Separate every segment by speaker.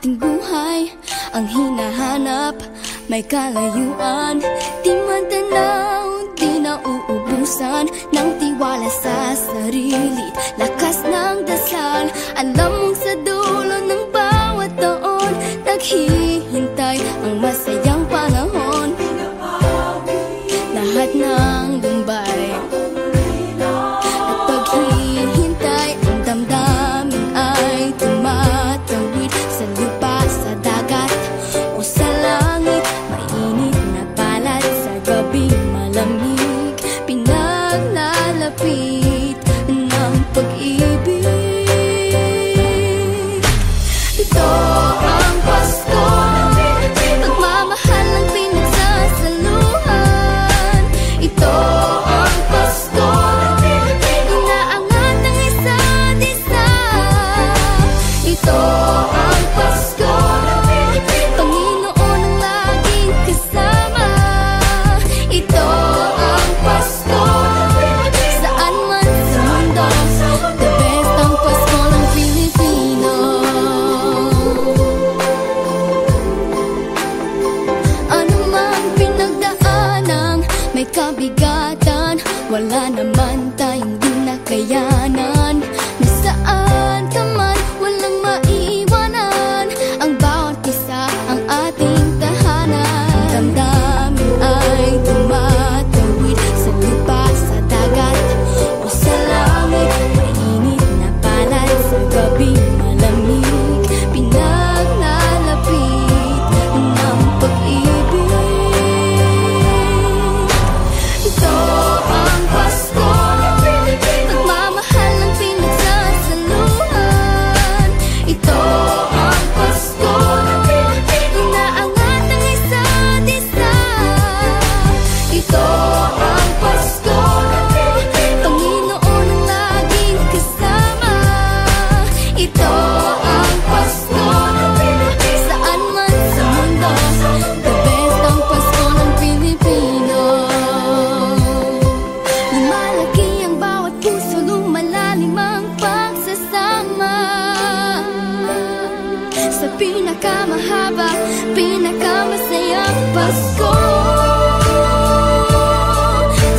Speaker 1: ating buhay ang hinahanap. May kalayuan, di man tanaw, di na uubusan ng tiwala sa sarili, lakas ng dasal. Alam mong sa dulo ng bawat taon, naghihintay ang masayang panahon. Lahat ng lumbay at paghihintay, ang damdamin ay tumatawid sa lupa, sa dagat o sa langit. Mainit na palad sa gabi, malamig, pinaglalapit ng pag-ibig. Ito ang Pasko, pagmamahal ang pinagsasaluhan. Ito ang Pasko, inaangat ng isa't isa. Ito ang Pasko, Panginoon ang laging kasama. Ito ang Pasko, saan man sa mundo, the best ang Pasko ng Pilipino. Ano man pinagdaanang may kabigatan, wala naman tayong di nakayanan. Nasaan ka man, walang maiiwanan, ang bawat isa ang ating tahanan. Damdamin ay tumatawid sa lupa, sa dagat o sa langit. Mainit na palad sa gabi, malamig, pinaglalapit ng pag-ibig. Ito ang Pasko, pagmamahal ang pinagsasaluhan. Ito ang Pasko, inaangat ng isa't isa. Ito ang Pasko, Panginoon ang laging kasama. Ito ang Pasko, saan man sa mundo, the best ang Pasko ng Pilipino. Lumalaki ang bawat puso, lumalalim ang pagsasama. Sa pinakamahaba, pinakamasayang Pasko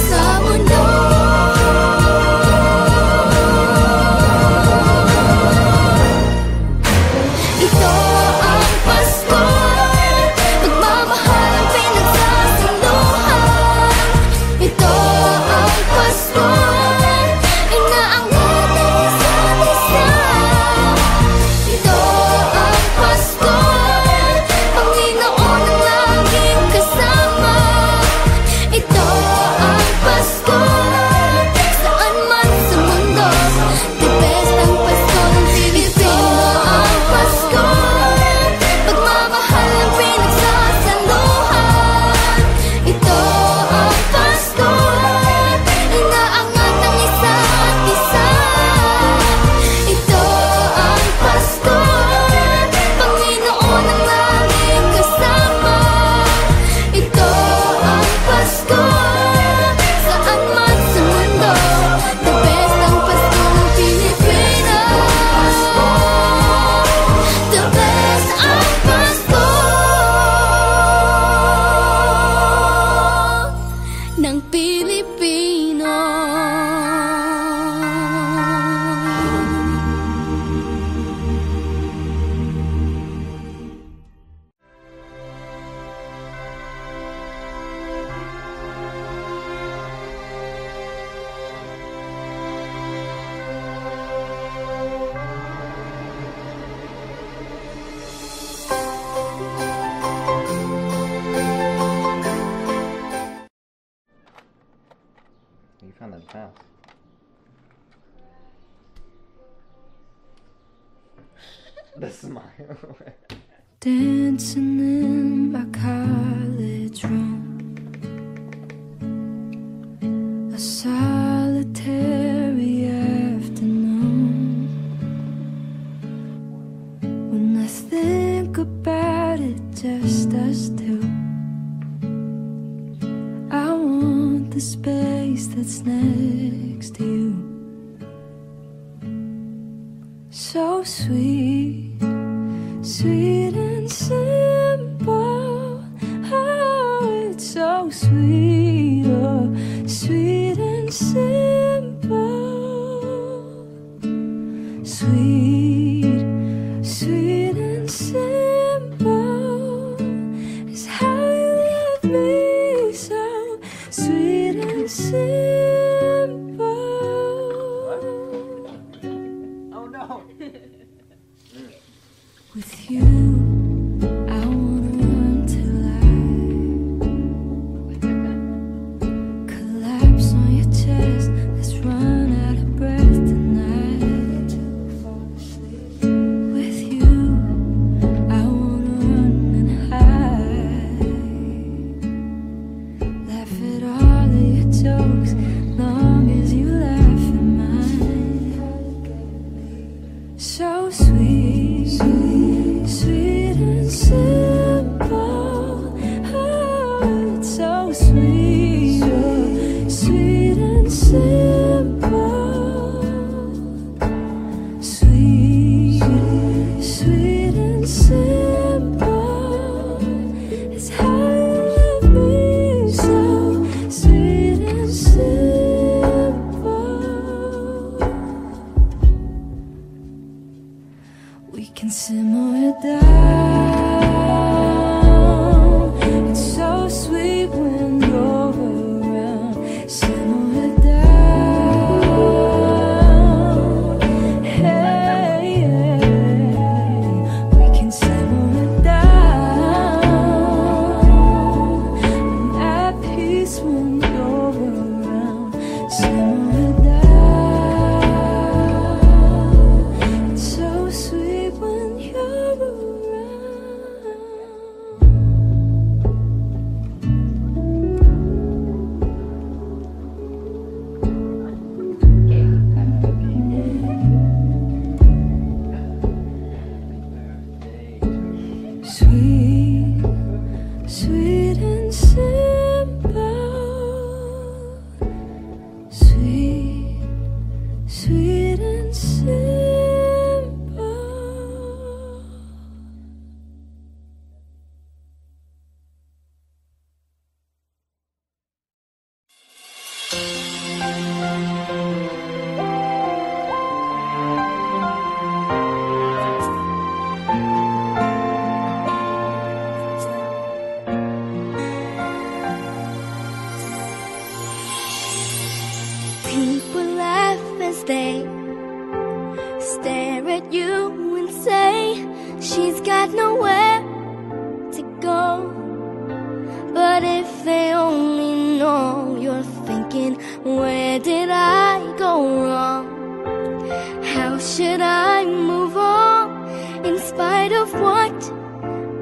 Speaker 1: sa mundo. Ito ang Pasko, pagmamahal ang pinagsasaluhan. Ito ang Pasko, inaangat ng isa't isa. Ito ang Pasko, Panginoon ang laging kasama. Ito ang Pasko, saan man sa mundo, the best ang Pasko ng Pilipino. Ang Pasko, pagmamahal ang pinagsasaluhan. Ito ang Pasko, inaangat ng isa't isa. Ito ang Pasko, Panginoon ang laging kasama. Ito ang Pasko, saan man sa mundo, the best ang Pasko ng Pilipinas. The best ang Pasko ng Pilipino.
Speaker 2: You found that fast. The smile.
Speaker 3: Dancing in my college room, a solitary afternoon. When I think about it, just us two, I want the space that's next to you. So sweet, sweet and simple. Oh, it's so sweet, oh, sweet and simple. Sweet, sweet and simple is how you love me, so sweet and simple.
Speaker 2: Oh no!
Speaker 3: With you, I wanna run till I collapse on your chest. Let's run out of breath tonight. With you, I wanna run and hide. Laugh at all of your jokes, long as you laugh at mine. So sweet, sweet and simple. Oh, it's so sweet, oh, sweet and simple. Sweet, sweet and simple. It's how you love me, so sweet and simple. We can simmer it down. It's so sweet when you're around. Simmer it down. Hey, yeah. We can simmer it down. I'm at peace when you're around. Simmer it down. It's so sweet when you're around. Sweet, sweet and simple. Sweet, sweet and simple.
Speaker 1: People laugh as they stare at you and say she's got nowhere to go. But if they only know you're thinking, where did I go wrong? How should I move on in spite of what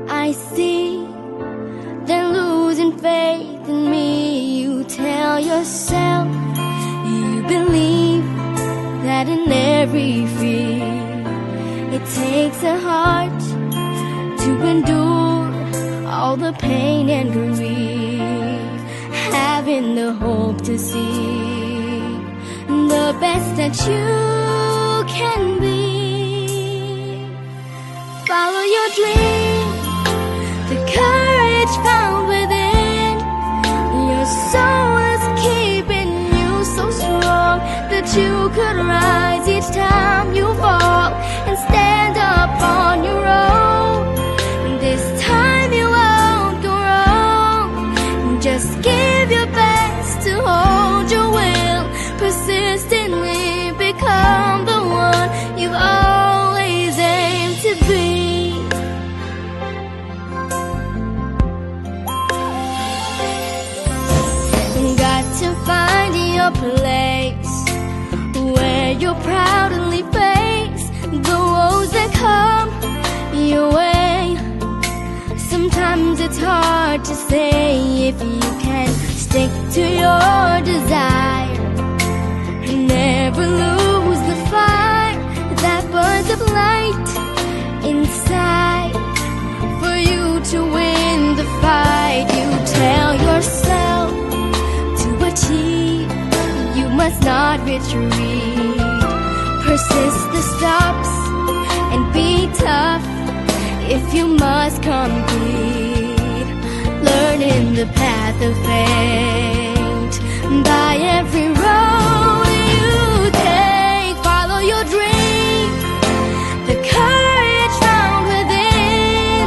Speaker 1: I see? They're losing faith in me. You tell yourself you believe that in every fear it takes a heart to endure all the pain and grief, having the hope to see the best that you can be. Follow your dream, the courage found within. Your soul is keeping you so strong that you could rise each time you fall and stand up on your own. This time you won't go wrong. Just give your best to hold your will, persistently become the one you've always aimed to be. Got to find your place where you'll proudly face the woes that come your way. Sometimes it's hard to say if you can stick to your desire. Never lose the fire that burns up light inside. For you to win the fight, you tell yourself to achieve, you must not retreat. Persist the stops and be tough if you must complete learning the path of fate. By every road you take, follow your dream, the courage found within.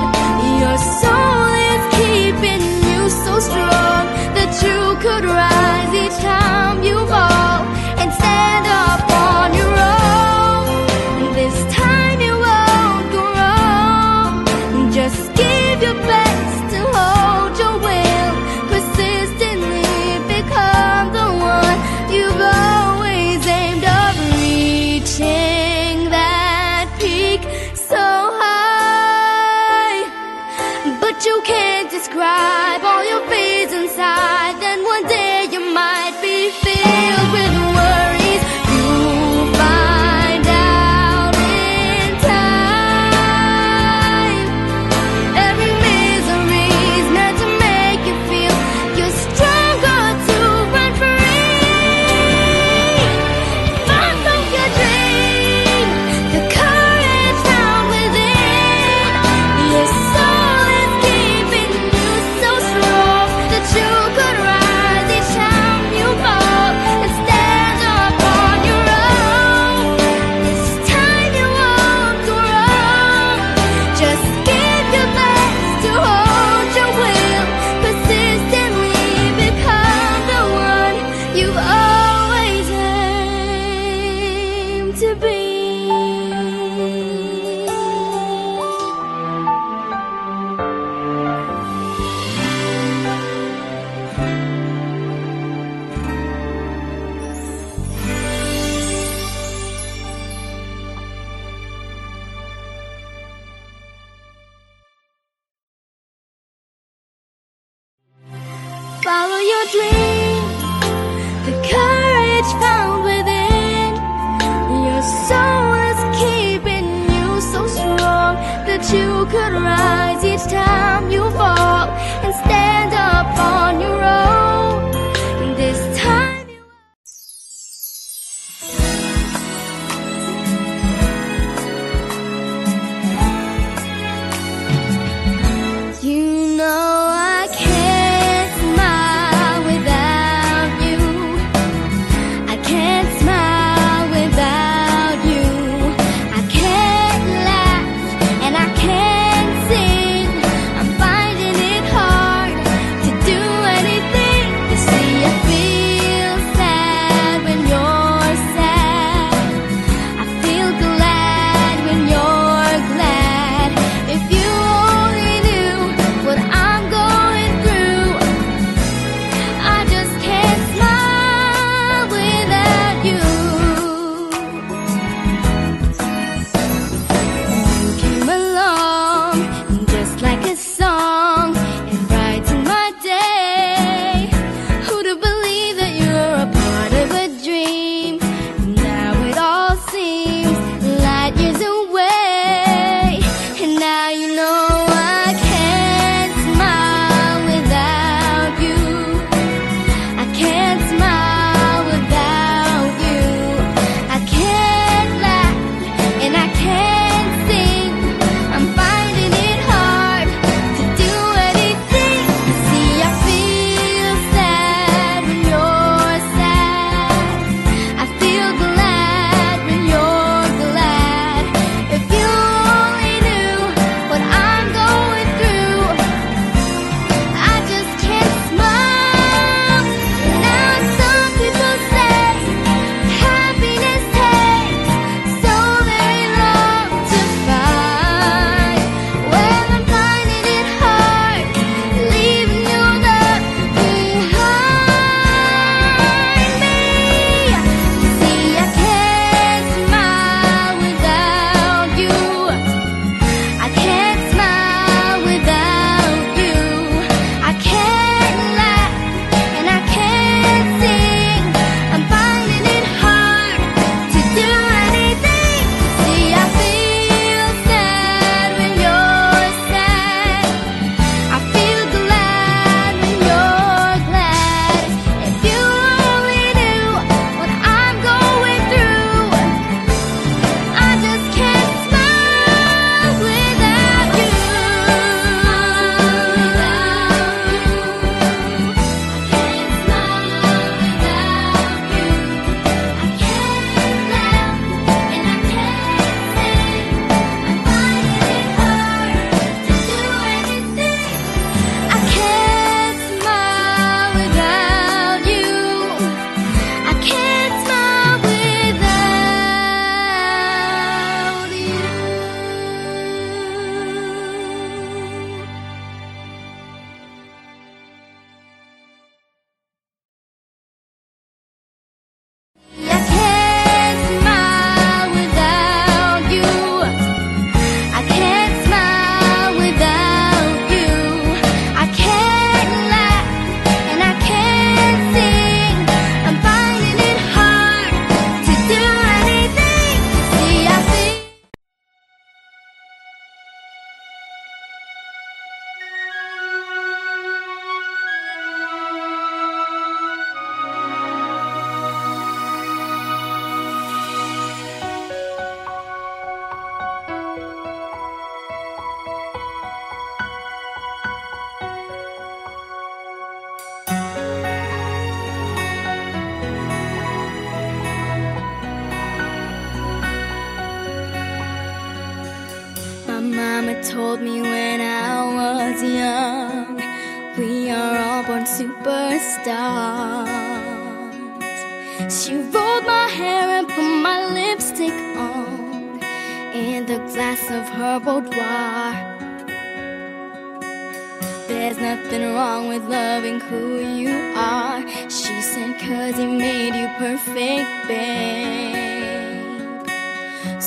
Speaker 1: Your soul is keeping you so strong that you could rise each time you fall and stand up on your own. This time you won't go wrong. Just give your best to hold your will, persistently become the one you've always aimed of, reaching that peak so high. But you can't describe all your fears inside. Then one day you might be filled with worries. You'll find out in time. Every misery's meant to make you feel you're stronger to run free. Follow your dream, the courage found within. Your soul is keeping you so strong that you could rise each time you fall and stand up on your own. This time you won't go wrong. Just give your best to hold your will, persistently become the one you've always aimed to be. Follow your dream, the courage found within. Your soul is keeping you so strong that you could rise each time you fall and stand up on your own. This time you know I can't smile without you. I can't smile without you. I can't laugh and I can't sing. I'm finding superstars. She rolled my hair and put my lipstick on in the glass of her boudoir. There's nothing wrong with loving who you are, she said, 'cause he made you perfect, babe.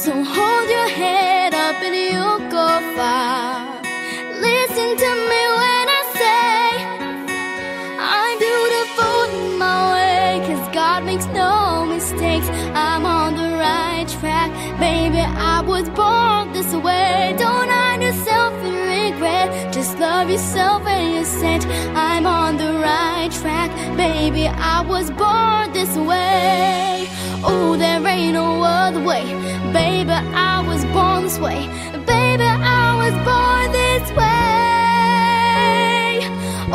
Speaker 1: So hold your head up and you'll go far. Listen to me when I say I'm beautiful in my way, 'cause God makes no mistakes. I'm on the right track, baby, I was born this way. Don't hide yourself in regret, just love yourself and you're set. I'm on the right track, baby, I was born this way. Oh, there ain't no other way, baby, I was born this way. Baby, I was born this way.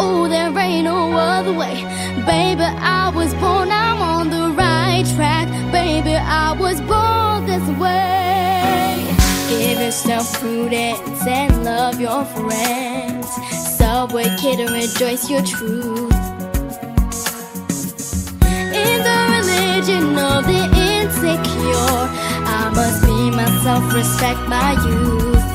Speaker 1: Oh, there ain't no other way, baby, I was born. I'm on the right track, baby, I was born this way. Give yourself prudence and love your friends. Subway kid and rejoice your truth. In the religion of the insecure, I must be myself, respect my youth.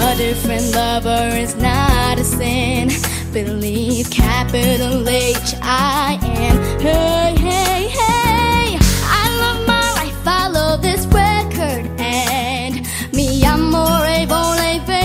Speaker 1: A different lover is not a sin. Believe capital H I am. Hey, hey, hey, I love my life, I love this record, and mi amore volevo.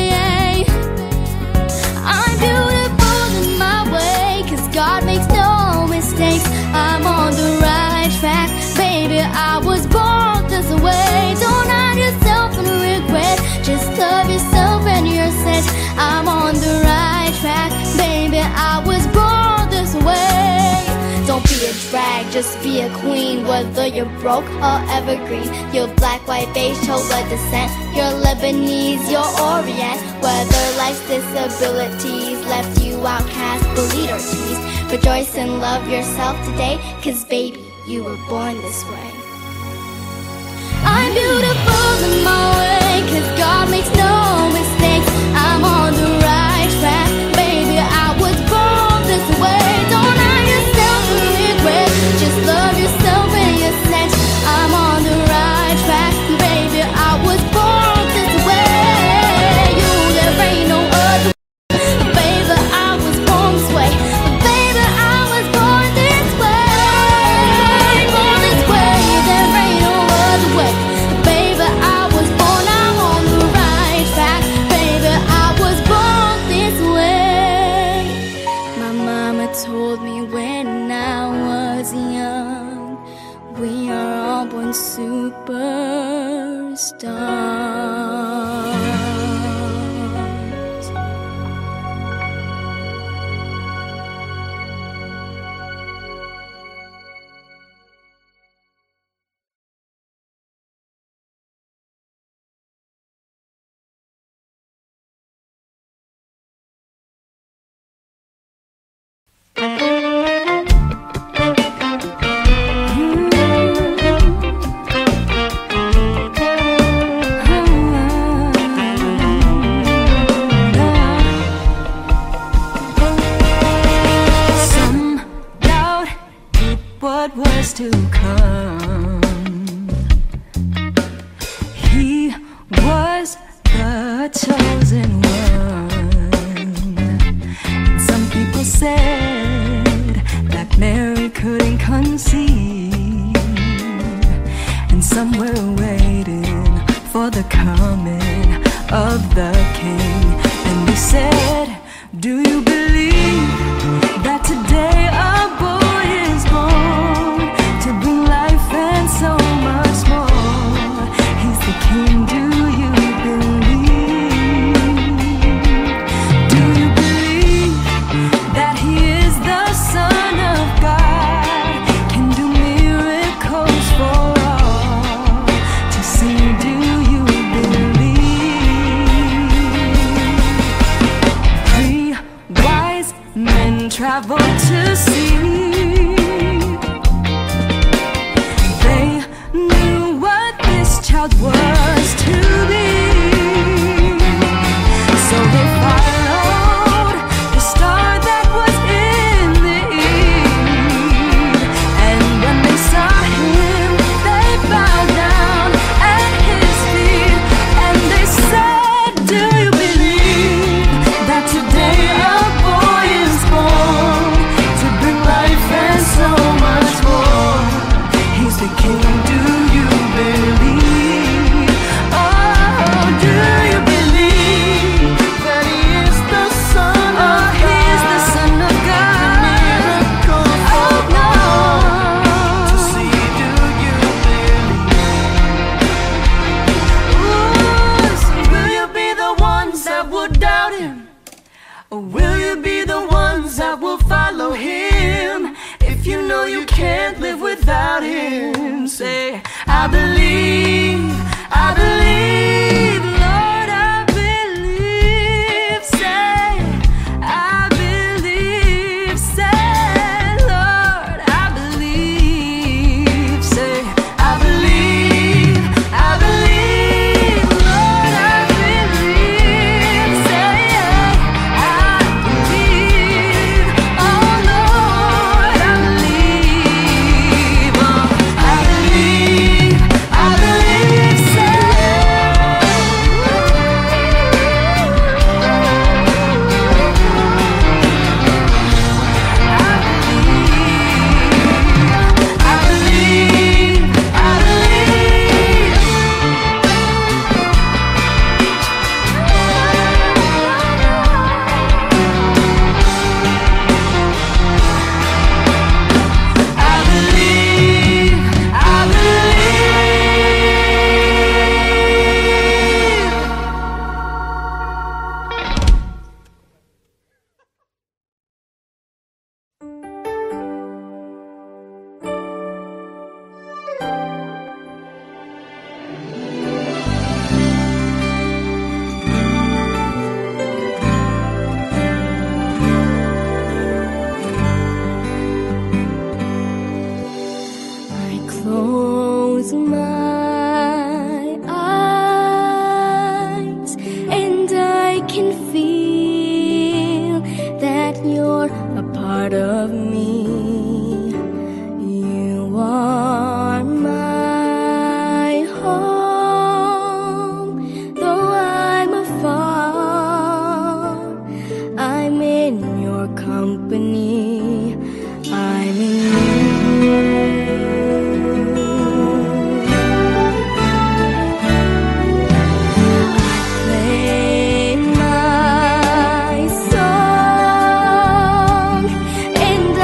Speaker 1: I'm beautiful in my way, 'cause God makes no mistakes. I'm on the right track, baby, I was born this way. Don't hide yourself in regret, just love yourself and you're set. I'm on the right track, baby, I was born this way. Don't be a drag, just be a queen. Whether you're broke or evergreen, you're black, white, beige, chola descent, you're Lebanese, you're Orient. Whether life's disabilities left you outcast, bullied or teased, rejoice and love yourself today, 'cause baby, you were born this way. I'm beautiful in my way, 'cause God makes no mistakes. I'm on the right track, baby, I was born this way. Don't hide yourself in regret, just love yourself and you're set. I'm on the right track, baby, I was born this way. You, there ain't no other, baby, I was born this way. Baby, I was born this way. Born this way, there ain't no other way. Baby, I was born, I'm on the right track. Baby, I was born this way. My mama told me when I was young, we are all born superstars.
Speaker 3: Some doubt what was to come. He was the chosen one. Some people said that Mary couldn't conceive, and some were waiting for the coming of the King. And he said, do you believe that today a boy is born to bring life and so much more? He's the King, do you believe? Do you believe that he is the Son of God, can do miracles for all to see? Do you believe? 3 wise men traveled to see. They knew what this child was to be, so they followed the star Or will you be the ones that will follow him? If you know you can't live without him, say, I believe, I believe, Lord, I believe, say, I believe, say, Lord, I believe, say, I believe, I believe, Lord, I believe, say, I believe, oh Lord, I believe, oh, I believe, I believe, say, I believe, I believe, I
Speaker 1: I close my eyes and I can feel that you're a part of me. You are my home, though I'm afar. I'm in your company. I'm in you. Play my song and I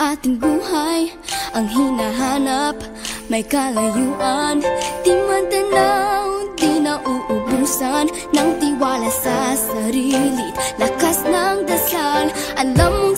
Speaker 1: ating buhay ang hinahanap, may kalayuan, di man tanaw, di nauubusan ng tiwala sa sarili't lakas ng dasal. Alam mo